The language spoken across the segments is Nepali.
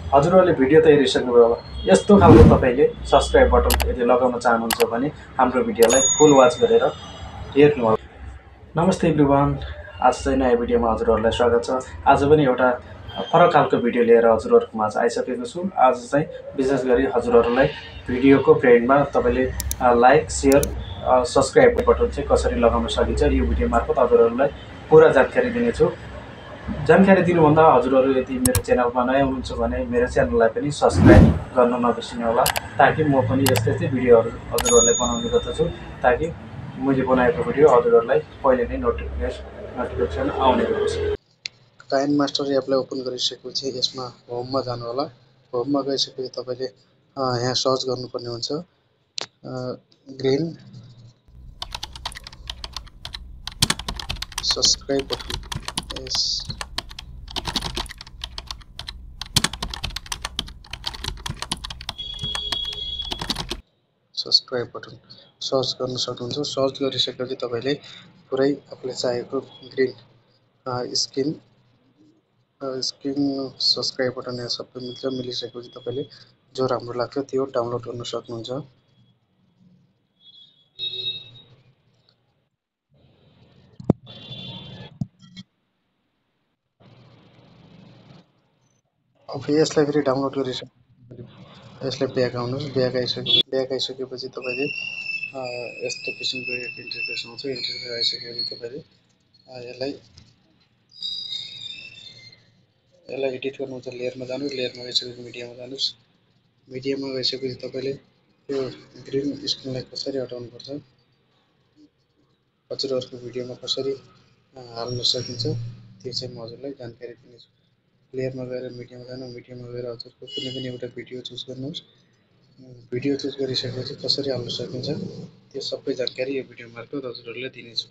हजुरहरूले भिडियो त हेरिसक्नुभयो होला। यस्तो खालको तपाईँले सब्सक्राइब बटन यदि लगाउन चाहनुहुन्छ भने हाम्रो भिडियोलाई फुल वाच गरेर हेर्नुहोला। नमस्ते एभ्रिवान, आज चाहिँ नयाँ भिडियोमा हजुरहरूलाई स्वागत छ। आज पनि एउटा फरक खालको भिडियो लिएर हजुरहरूको माझ आइसकेको छु। आज चाहिँ विशेष गरी हजुरहरूलाई भिडियोको फ्रेन्डमा तपाईँले लाइक, सेयर, सब्सक्राइब बटन चाहिँ कसरी लगाउन सकिन्छ यो भिडियो मार्फत हजुरहरूलाई पुरा जानकारी दिनेछु। जानकारी दिनुभन्दा हजुरहरू यदि मेरो च्यानलमा नयाँ हुनुहुन्छ भने मेरो च्यानललाई पनि सब्सक्राइब गर्न नबिर्सिनुहोला, ताकि म पनि यस्तै यस्तै भिडियोहरू हजुरहरूलाई बनाउने गर्दछु, ताकि मैले बनाएको भिडियो हजुरहरूलाई पहिले नै नोटिफिकेसन आउने गरोस्। काइनमास्टर एपलाई ओपन गरिसकेपछि यसमा होममा जानुहोला। होममा गइसकेपछि तपाईँले यहाँ सर्च गर्नुपर्ने हुन्छ ग्रिन सब्सक्राइब बटन। यस सब्सक्राइब बटन सर्च गर्न सक्नुहुन्छ। सर्च गरिसकेपछि तपाईँले पुरै आफूले चाहेको ग्रिन स्क्रिन सब्सक्राइब बटन यहाँ सबै मिल्छ। मिलिसकेपछि तपाईँले जो राम्रो लाग्छ त्यो डाउनलोड गर्न सक्नुहुन्छ। अब यसलाई फेरि डाउनलोड गरिसकेपछि यसलाई ब्याक आउनुहोस्। ब्याक आइसकेपछि तपाईँले यस्तो किसिमको एक इन्टरफेस आउँछ। इन्टरफेस आइसकेपछि तपाईँले यसलाई एडिट गर्नुहुन्छ। लेयरमा जानुहोस्। लेयरमा गइसकेपछि मिडियामा जानुहोस्। मिडियामा गइसकेपछि तपाईँले त्यो ग्रिन स्क्रिनलाई कसरी हटाउनुपर्छ, हजुरहरूको भिडियोमा कसरी हाल्न सकिन्छ त्यो चाहिँ म हजुरलाई जानकारी दिनेछु। लेयरमा गएर मिडियामा जानु। मिडियामा गएर हजुरको कुनै पनि एउटा भिडियो चुज गर्नुहोस्। भिडियो चुज गरिसकेपछि कसरी हाल्न सकिन्छ त्यो सबै जानकारी यो भिडियो मार्फत हजुरहरूलाई दिनेछु।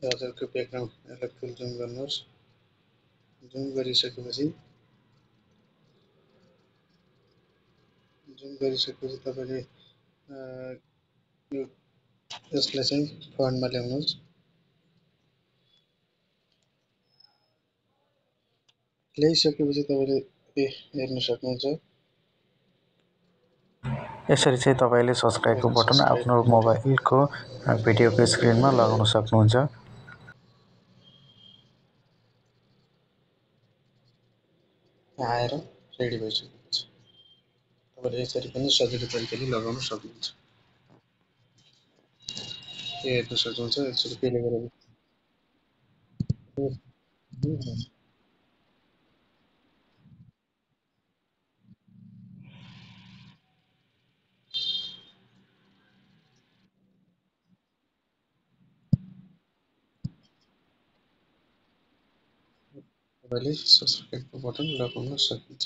हजुरको ब्याकग्राउन्ड यसलाई फुल जुम गर्नुहोस्। जुम गरिसकेपछि तपाईँले यसलाई चाहिँ फन्टमा ल्याउनुहोस्। ल्याइसकेपछि तपाईँले हेर्न सक्नुहुन्छ। यसरी चाहिँ तपाईँले सब्सक्राइबको बटन आफ्नो मोबाइलको भिडियोको स्क्रिनमा लगाउन सक्नुहुन्छ। आएर रेडी भइसकेपछि तपाईँले यसरी पनि सजिलो तरिकाले लगाउन सक्नुहुन्छ। हेर्न सक्नुहुन्छ। यसरी पेले गरेर तपाईँले सब्सक्राइबको बटन लगाउन सकिन्छ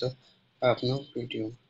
आफ्नो भिडियोमा।